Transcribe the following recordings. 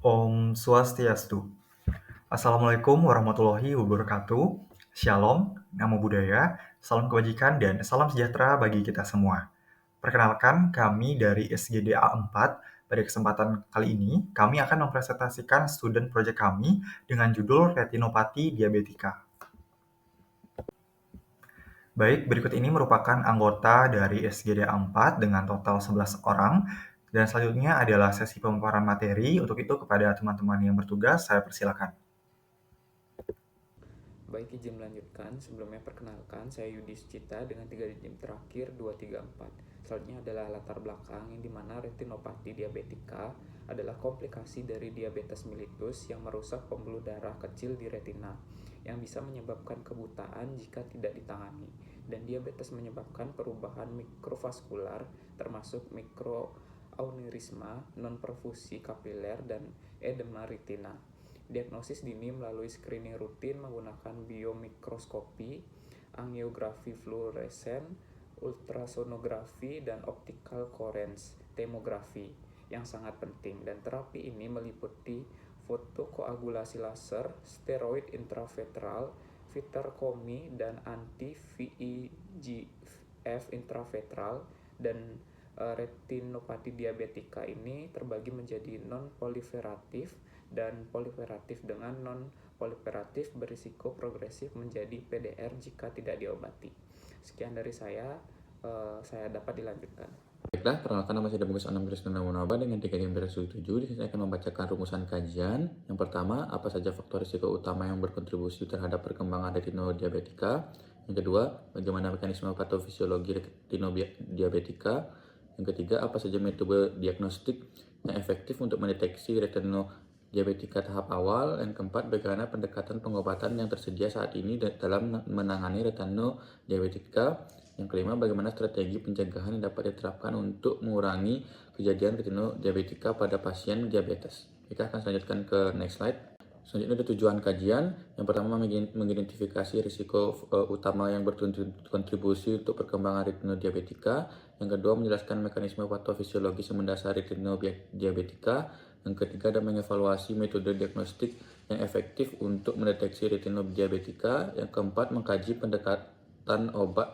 Om Swastiastu. Assalamualaikum warahmatullahi wabarakatuh. Shalom, namo buddhaya, salam kebajikan, dan salam sejahtera bagi kita semua. Perkenalkan, kami dari SGDA 4. Pada kesempatan kali ini, kami akan mempresentasikan student project kami dengan judul Retinopati Diabetika. Baik, berikut ini merupakan anggota dari SGDA 4 dengan total 11 orang. Dan selanjutnya adalah sesi pemaparan materi. Untuk itu, kepada teman-teman yang bertugas, saya persilakan. Baik, izin melanjutkan. Sebelumnya perkenalkan, saya Yudi Sucita dengan 3 digit terakhir 234. Selanjutnya adalah latar belakang yang dimana retinopati diabetika adalah komplikasi dari diabetes mellitus yang merusak pembuluh darah kecil di retina yang bisa menyebabkan kebutaan jika tidak ditangani. Dan diabetes menyebabkan perubahan mikrovaskular termasuk mikroaneurisma, non-perfusi kapiler, dan edema retina. Diagnosis dini melalui screening rutin menggunakan biomikroskopi, angiografi fluoresen, ultrasonografi, dan optical coherence tomografi yang sangat penting. Dan terapi ini meliputi fotokoagulasi laser, steroid intravitreal, vitrectomy, dan anti-VEGF intravitreal. Dan retinopati diabetika ini terbagi menjadi non-proliferatif dan proliferatif. Dengan non-proliferatif berisiko progresif menjadi PDR jika tidak diobati. Sekian dari saya dapat dilanjutkan. Baiklah, perkenalkan nama saya Damus Anam Krisna Munaba dengan 3 beres 7. Di sini saya akan membacakan rumusan kajian. Yang pertama, apa saja faktor risiko utama yang berkontribusi terhadap perkembangan retinodiabetika. Yang kedua, bagaimana mekanisme patofisiologi retinodiabetika. Yang ketiga, apa saja metode diagnostik yang efektif untuk mendeteksi retinodiabetika tahap awal. Yang keempat, bagaimana pendekatan pengobatan yang tersedia saat ini dalam menangani retinodiabetika. Yang kelima, bagaimana strategi pencegahan yang dapat diterapkan untuk mengurangi kejadian retinodiabetika pada pasien diabetes. Kita akan selanjutkan ke next slide. Selanjutnya ada tujuan kajian. Yang pertama, mengidentifikasi risiko utama yang berkontribusi untuk perkembangan retinodiabetika. Yang kedua, menjelaskan mekanisme patofisiologis yang mendasari retinodiabetika. Yang ketiga, ada mengevaluasi metode diagnostik yang efektif untuk mendeteksi retinodiabetika. Yang keempat, mengkaji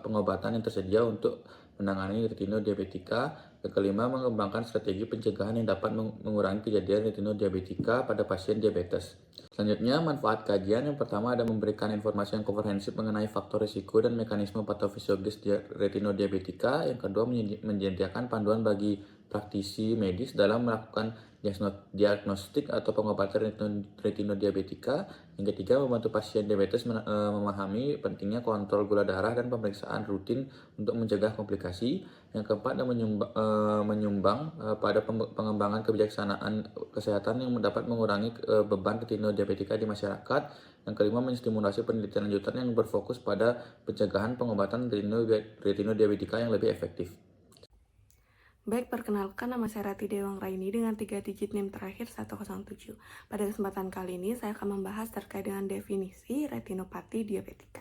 pengobatan yang tersedia untuk menangani retinodiabetika. Yang kelima, mengembangkan strategi pencegahan yang dapat mengurangi kejadian retinodiabetika pada pasien diabetes. Selanjutnya, manfaat kajian. Yang pertama, ada memberikan informasi yang komprehensif mengenai faktor risiko dan mekanisme patofisiologis retinodiabetika. Yang kedua, menyediakan panduan bagi praktisi medis dalam melakukan diagnostik atau pengobatan retinodiabetika. Yang ketiga, membantu pasien diabetes memahami pentingnya kontrol gula darah dan pemeriksaan rutin untuk mencegah komplikasi. Yang keempat, menyumbang pada pengembangan kebijaksanaan kesehatan yang dapat mengurangi beban retinodiabetika di masyarakat. Yang kelima, menstimulasi penelitian lanjutan yang berfokus pada pencegahan pengobatan retinodiabetika yang lebih efektif. Baik, perkenalkan nama saya Rati Dewang Raini dengan 3 digit NIM terakhir 107. Pada kesempatan kali ini saya akan membahas terkait dengan definisi retinopati diabetika.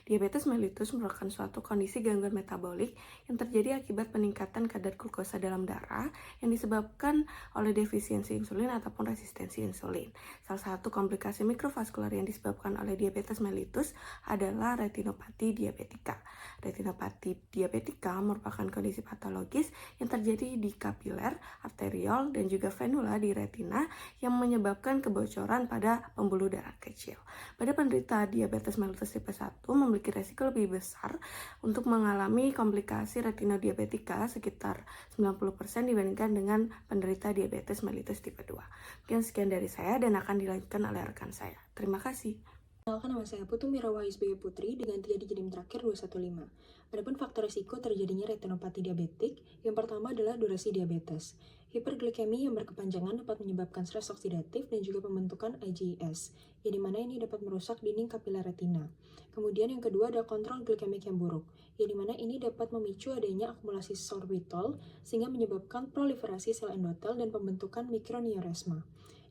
Diabetes mellitus merupakan suatu kondisi gangguan metabolik yang terjadi akibat peningkatan kadar glukosa dalam darah yang disebabkan oleh defisiensi insulin ataupun resistensi insulin. Salah satu komplikasi mikrovaskular yang disebabkan oleh diabetes mellitus adalah retinopati diabetika. Retinopati diabetika merupakan kondisi patologis yang terjadi di kapiler, arteriol, dan juga venula di retina yang menyebabkan kebocoran pada pembuluh darah kecil. Pada penderita diabetes mellitus tipe 1 memiliki resiko lebih besar untuk mengalami komplikasi retinodiabetika sekitar 90% dibandingkan dengan penderita diabetes mellitus tipe 2. Mungkin sekian dari saya dan akan dilanjutkan oleh rekan saya. Terima kasih. Perkenalkan, nama saya Putu Mirawa SBY Putri dengan 3 digit NIM terakhir 215. Adapun faktor risiko terjadinya retinopati diabetik, yang pertama adalah durasi diabetes. Hiperglikemi yang berkepanjangan dapat menyebabkan stres oksidatif dan juga pembentukan IgEs, yang dimana ini dapat merusak dinding kapiler retina. Kemudian yang kedua ada kontrol glikemik yang buruk, yang dimana ini dapat memicu adanya akumulasi sorbitol sehingga menyebabkan proliferasi sel endotel dan pembentukan mikroneoresma.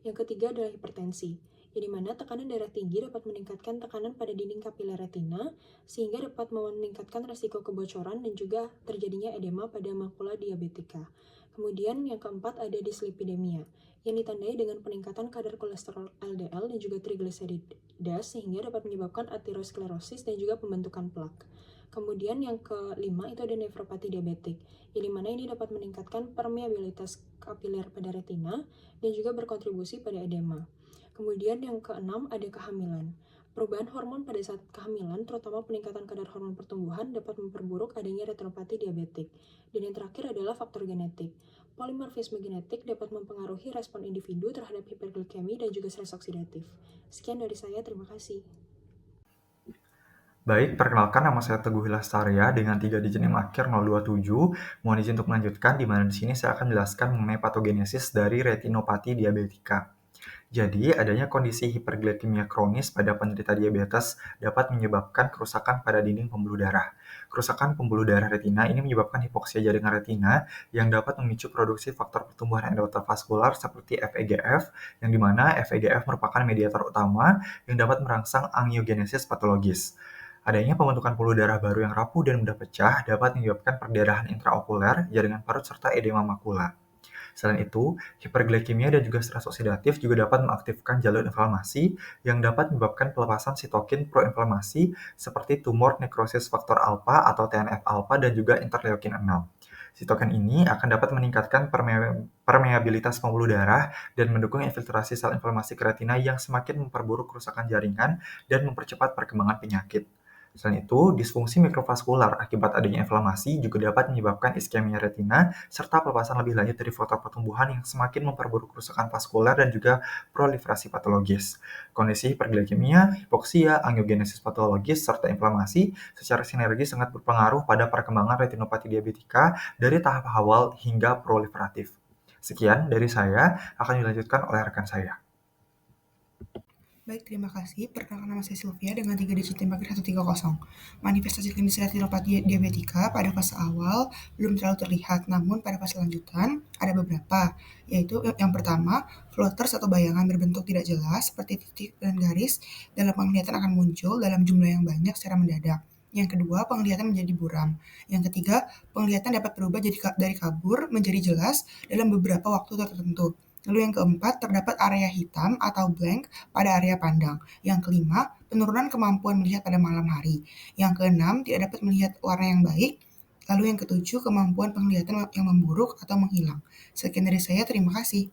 Yang ketiga adalah hipertensi, di mana tekanan darah tinggi dapat meningkatkan tekanan pada dinding kapiler retina sehingga dapat meningkatkan resiko kebocoran dan juga terjadinya edema pada makula diabetika. Kemudian yang keempat ada dislipidemia, yang ditandai dengan peningkatan kadar kolesterol LDL dan juga trigliserida sehingga dapat menyebabkan aterosklerosis dan juga pembentukan plak. Kemudian yang kelima itu ada nefropati diabetik, yang dimana ini dapat meningkatkan permeabilitas kapiler pada retina dan juga berkontribusi pada edema. Kemudian yang keenam ada kehamilan. Perubahan hormon pada saat kehamilan, terutama peningkatan kadar hormon pertumbuhan, dapat memperburuk adanya retinopati diabetik. Dan yang terakhir adalah faktor genetik. Polimorfisme genetik dapat mempengaruhi respon individu terhadap hiperglikemi dan juga stres oksidatif. Sekian dari saya, terima kasih. Baik, perkenalkan nama saya Teguh Hilastaria dengan 3 digit NIM akhir 027. Mohon izin untuk melanjutkan, di mana di sini saya akan menjelaskan mengenai patogenesis dari retinopati diabetika. Jadi, adanya kondisi hiperglikemia kronis pada penderita diabetes dapat menyebabkan kerusakan pada dinding pembuluh darah. Kerusakan pembuluh darah retina ini menyebabkan hipoksia jaringan retina yang dapat memicu produksi faktor pertumbuhan endovaskular seperti FEGF, yang dimana FEGF merupakan mediator utama yang dapat merangsang angiogenesis patologis. Adanya pembentukan pembuluh darah baru yang rapuh dan mudah pecah dapat menyebabkan perdarahan intraokuler, jaringan parut, serta edema makula. Selain itu, hiperglikemia dan juga stres oksidatif juga dapat mengaktifkan jalur inflamasi yang dapat menyebabkan pelepasan sitokin proinflamasi seperti tumor nekrosis faktor alfa atau TNF-alfa dan juga interleukin 6. Sitokin ini akan dapat meningkatkan permeabilitas pembuluh darah dan mendukung infiltrasi sel inflamasi ke retina yang semakin memperburuk kerusakan jaringan dan mempercepat perkembangan penyakit. Selain itu, disfungsi mikrovaskular akibat adanya inflamasi juga dapat menyebabkan iskemia retina serta pelepasan lebih lanjut dari faktor pertumbuhan yang semakin memperburuk kerusakan vaskular dan juga proliferasi patologis. Kondisi hiperglikemia, hipoksia, angiogenesis patologis, serta inflamasi secara sinergi sangat berpengaruh pada perkembangan retinopati diabetika dari tahap awal hingga proliferatif. Sekian dari saya, akan dilanjutkan oleh rekan saya. Baik, terima kasih. Perkenalkan nama saya Sylvia dengan 3 digit NIM akhir 130. Manifestasi klinis retinopati diabetika pada fase awal belum terlalu terlihat, namun pada fase lanjutan ada beberapa, yaitu yang pertama, floaters atau bayangan berbentuk tidak jelas seperti titik dan garis dalam penglihatan akan muncul dalam jumlah yang banyak secara mendadak. Yang kedua, penglihatan menjadi buram. Yang ketiga, penglihatan dapat berubah dari kabur menjadi jelas dalam beberapa waktu tertentu. Lalu yang keempat, terdapat area hitam atau blank pada area pandang. Yang kelima, penurunan kemampuan melihat pada malam hari. Yang keenam, tidak dapat melihat warna yang baik. Lalu yang ketujuh, kemampuan penglihatan yang memburuk atau menghilang. Sekian dari saya, terima kasih.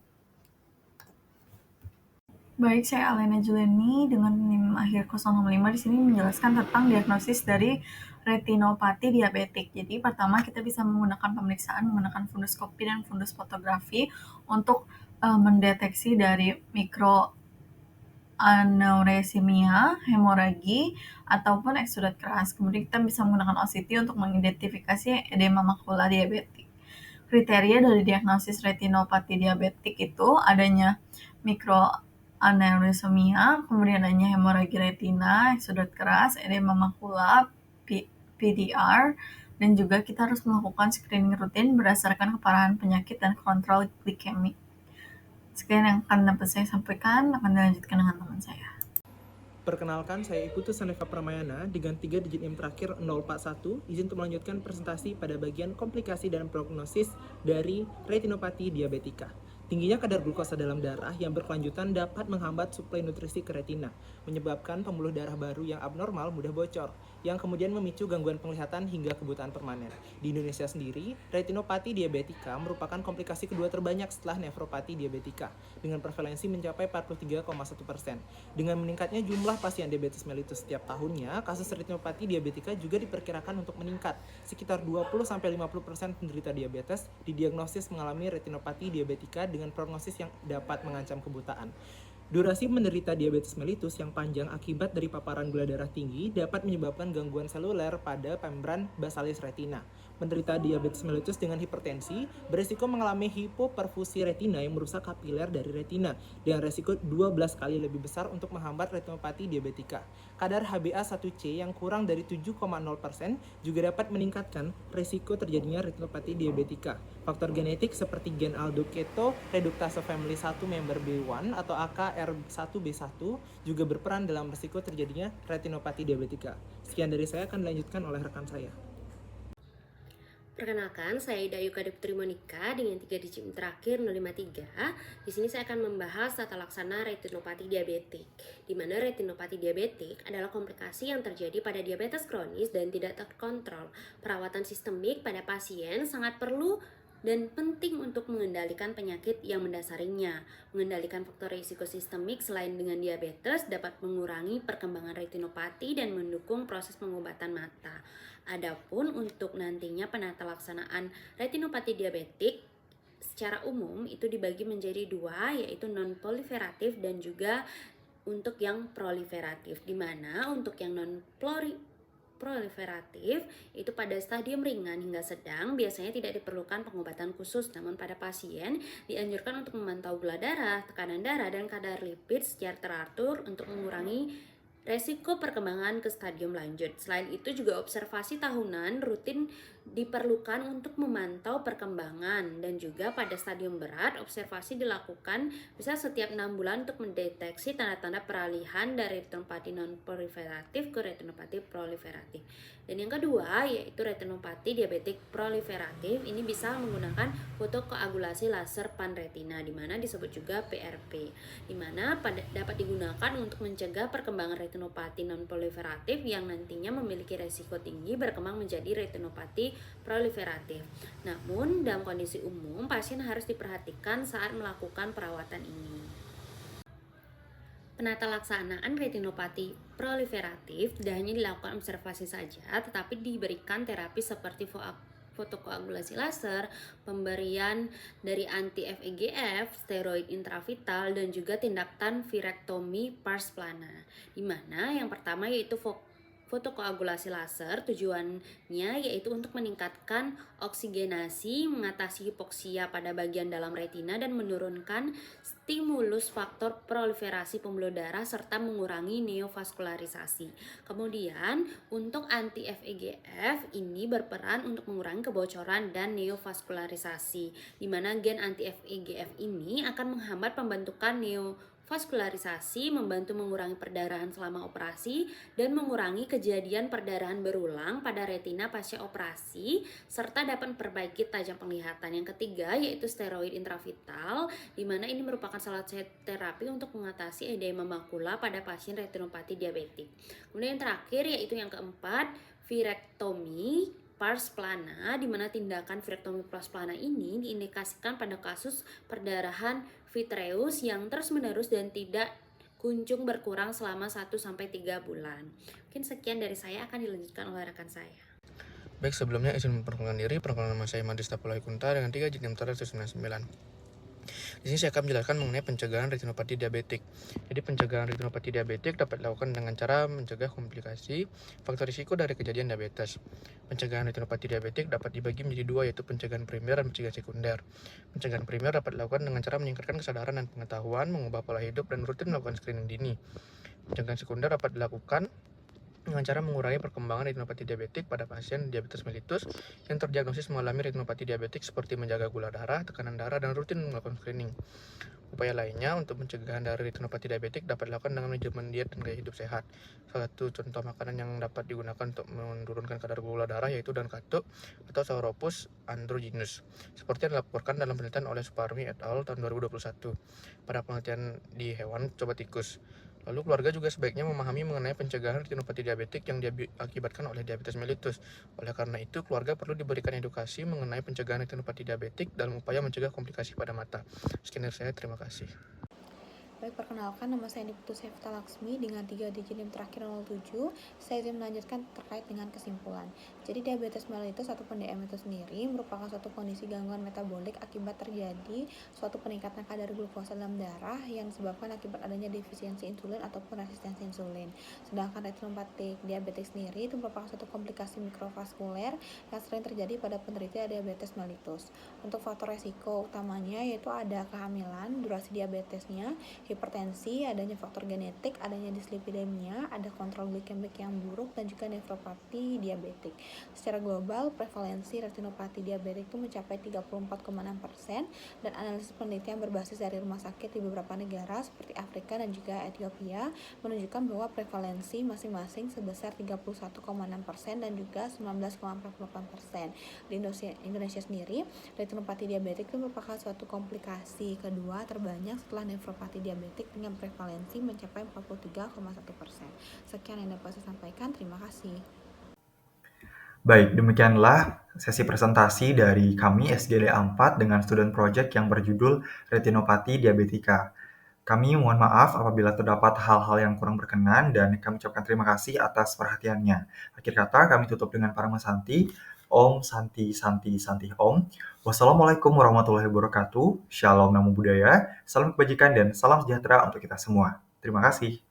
Baik, saya Alena Juliani dengan NIM akhir 065 di sini menjelaskan tentang diagnosis dari retinopati diabetik. Jadi pertama kita bisa menggunakan pemeriksaan menggunakan funduskopi dan fundus fotografi untuk mendeteksi dari mikroaneuresimia, hemoragi, ataupun eksudat keras. Kemudian kita bisa menggunakan OCT untuk mengidentifikasi edema makula diabetik. Kriteria dari diagnosis retinopati diabetik itu adanya mikroaneuresimia, kemudian adanya hemoragi retina, eksudat keras, edema makula, PDR, dan juga kita harus melakukan screening rutin berdasarkan keparahan penyakit dan kontrol glikemi. Sekian yang akan dapat saya sampaikan, akan dilanjutkan dengan teman saya. Perkenalkan, saya Ikutu Saneva Pramayana dengan 3 digit NIM terakhir 041, izin untuk melanjutkan presentasi pada bagian komplikasi dan prognosis dari retinopati diabetika. Tingginya kadar glukosa dalam darah yang berkelanjutan dapat menghambat suplai nutrisi ke retina, menyebabkan pembuluh darah baru yang abnormal mudah bocor, yang kemudian memicu gangguan penglihatan hingga kebutaan permanen. Di Indonesia sendiri, retinopati diabetika merupakan komplikasi kedua terbanyak setelah nefropati diabetika, dengan prevalensi mencapai 43,1%. Dengan meningkatnya jumlah pasien diabetes mellitus setiap tahunnya, kasus retinopati diabetika juga diperkirakan untuk meningkat. Sekitar 20-50% penderita diabetes didiagnosis mengalami retinopati diabetika dengan prognosis yang dapat mengancam kebutaan. Durasi menderita diabetes mellitus yang panjang akibat dari paparan gula darah tinggi dapat menyebabkan gangguan seluler pada membran basalis retina. Penderita diabetes mellitus dengan hipertensi beresiko mengalami hipoperfusi retina yang merusak kapiler dari retina dengan resiko 12 kali lebih besar untuk menghambat retinopati diabetika. Kadar HbA1c yang kurang dari 7,0% juga dapat meningkatkan resiko terjadinya retinopati diabetika. Faktor genetik seperti gen aldoketo reduktase family 1 member B1 atau AKR1B1 juga berperan dalam resiko terjadinya retinopati diabetika. Sekian dari saya, akan dilanjutkan oleh rekan saya. Perkenalkan, saya Ida Yukade Putri Monika dengan 3 digit terakhir 053. Di sini saya akan membahas tata laksana retinopati diabetik, di mana retinopati diabetik adalah komplikasi yang terjadi pada diabetes kronis dan tidak terkontrol. Perawatan sistemik pada pasien sangat perlu dan penting untuk mengendalikan penyakit yang mendasarinya. Mengendalikan faktor risiko sistemik selain dengan diabetes dapat mengurangi perkembangan retinopati dan mendukung proses pengobatan mata. Adapun untuk nantinya penata laksanaan retinopati diabetik secara umum itu dibagi menjadi dua, yaitu non-proliferatif dan juga untuk yang proliferatif, di mana untuk yang proliferatif itu pada stadium ringan hingga sedang biasanya tidak diperlukan pengobatan khusus, namun pada pasien dianjurkan untuk memantau gula darah, tekanan darah, dan kadar lipid secara teratur untuk mengurangi resiko perkembangan ke stadium lanjut. Selain itu juga observasi tahunan rutin diperlukan untuk memantau perkembangan, dan juga pada stadium berat observasi dilakukan bisa setiap 6 bulan untuk mendeteksi tanda-tanda peralihan dari retinopati non-proliferatif ke retinopati proliferatif. Dan yang kedua yaitu retinopati diabetik proliferatif. Ini bisa menggunakan fotokoagulasi laser panretina, di mana disebut juga PRP, di mana dapat digunakan untuk mencegah perkembangan retinopati non-proliferatif yang nantinya memiliki resiko tinggi berkembang menjadi retinopati proliferatif. Namun dalam kondisi umum pasien harus diperhatikan saat melakukan perawatan ini. Penata laksanaan retinopati proliferatif tidak hanya dilakukan observasi saja, tetapi diberikan terapi seperti fotokoagulasi laser, pemberian dari anti-FEGF, steroid intravital, dan juga tindakan virektomi pars plana. Di mana yang pertama yaitu fotokoagulasi laser, tujuannya yaitu untuk meningkatkan oksigenasi, mengatasi hipoksia pada bagian dalam retina, dan menurunkan stimulus faktor proliferasi pembuluh darah serta mengurangi neovaskularisasi. Kemudian untuk anti-FEGF ini berperan untuk mengurangi kebocoran dan neovaskularisasi, di mana gen anti-FEGF ini akan menghambat pembentukan neovaskularisasi, membantu mengurangi perdarahan selama operasi, dan mengurangi kejadian perdarahan berulang pada retina pasca operasi, serta dapat memperbaiki tajam penglihatan. Yang ketiga yaitu steroid intravital, di mana ini merupakan salah satu terapi untuk mengatasi edema makula pada pasien retinopati diabetik. Kemudian yang terakhir yaitu yang keempat, virektomi pars plana, di mana tindakan virektomi pars plana ini diindikasikan pada kasus perdarahan vitreus yang terus-menerus dan tidak kunjung berkurang selama 1-3 bulan. Mungkin sekian dari saya, akan dilanjutkan oleh rekan saya. Baik, sebelumnya izin memperkenalkan diri. Perkenalkan nama saya Madista Pulai Kunta dengan 3 digit terakhir 199. Di sini saya akan menjelaskan mengenai pencegahan retinopati diabetik. Jadi pencegahan retinopati diabetik dapat dilakukan dengan cara mencegah komplikasi faktor risiko dari kejadian diabetes. Pencegahan retinopati diabetik dapat dibagi menjadi dua, yaitu pencegahan primer dan pencegahan sekunder. Pencegahan primer dapat dilakukan dengan cara meningkatkan kesadaran dan pengetahuan, mengubah pola hidup, dan rutin melakukan screening dini. Pencegahan sekunder dapat dilakukan dengan cara mengurangi perkembangan retinopati diabetik pada pasien diabetes mellitus yang terdiagnosis mengalami retinopati diabetik, seperti menjaga gula darah, tekanan darah, dan rutin melakukan screening. Upaya lainnya untuk pencegahan dari retinopati diabetik dapat dilakukan dengan manajemen diet dan gaya hidup sehat. Salah satu contoh makanan yang dapat digunakan untuk menurunkan kadar gula darah yaitu daun katuk atau Sauropus androgynous, seperti yang dilaporkan dalam penelitian oleh Suparmi et al. Tahun 2021 pada penelitian di hewan coba tikus. Lalu keluarga juga sebaiknya memahami mengenai pencegahan retinopati diabetik yang diakibatkan oleh diabetes mellitus. Oleh karena itu, keluarga perlu diberikan edukasi mengenai pencegahan retinopati diabetik dalam upaya mencegah komplikasi pada mata. Sekian dari saya, terima kasih. Baik, perkenalkan, nama saya Niputu Sevita Laksmi dengan 3 digit NIM terakhir 07. Saya ingin melanjutkan terkait dengan kesimpulan. Jadi diabetes mellitus ataupun DM itu sendiri merupakan suatu kondisi gangguan metabolik akibat terjadi suatu peningkatan kadar glukosa dalam darah yang disebabkan akibat adanya defisiensi insulin ataupun resistensi insulin. Sedangkan retinopatik diabetik sendiri itu merupakan suatu komplikasi mikrovaskuler yang sering terjadi pada penderita diabetes mellitus. Untuk faktor resiko utamanya yaitu ada kehamilan, durasi diabetesnya, hipertensi, adanya faktor genetik, adanya dislipidemia, ada kontrol glikemik yang buruk, dan juga nefropati diabetik. Secara global, prevalensi retinopati diabetik itu mencapai 34,6%, dan analisis penelitian berbasis dari rumah sakit di beberapa negara seperti Afrika dan juga Ethiopia menunjukkan bahwa prevalensi masing-masing sebesar 31,6% dan juga 19,48%. Di Indonesia sendiri, retinopati diabetik itu merupakan suatu komplikasi kedua terbanyak setelah nefropati diabetik dengan prevalensi mencapai 43,1%. Sekian yang dapat saya sampaikan, terima kasih. Baik, demikianlah sesi presentasi dari kami SGD 4 dengan student project yang berjudul Retinopati Diabetika. Kami mohon maaf apabila terdapat hal-hal yang kurang berkenan dan kami ucapkan terima kasih atas perhatiannya. Akhir kata kami tutup dengan Parama Santi. Om Santi Santi Santi Om. Wassalamualaikum warahmatullahi wabarakatuh. Shalom Namo Buddhaya. Salam kebajikan dan salam sejahtera untuk kita semua. Terima kasih.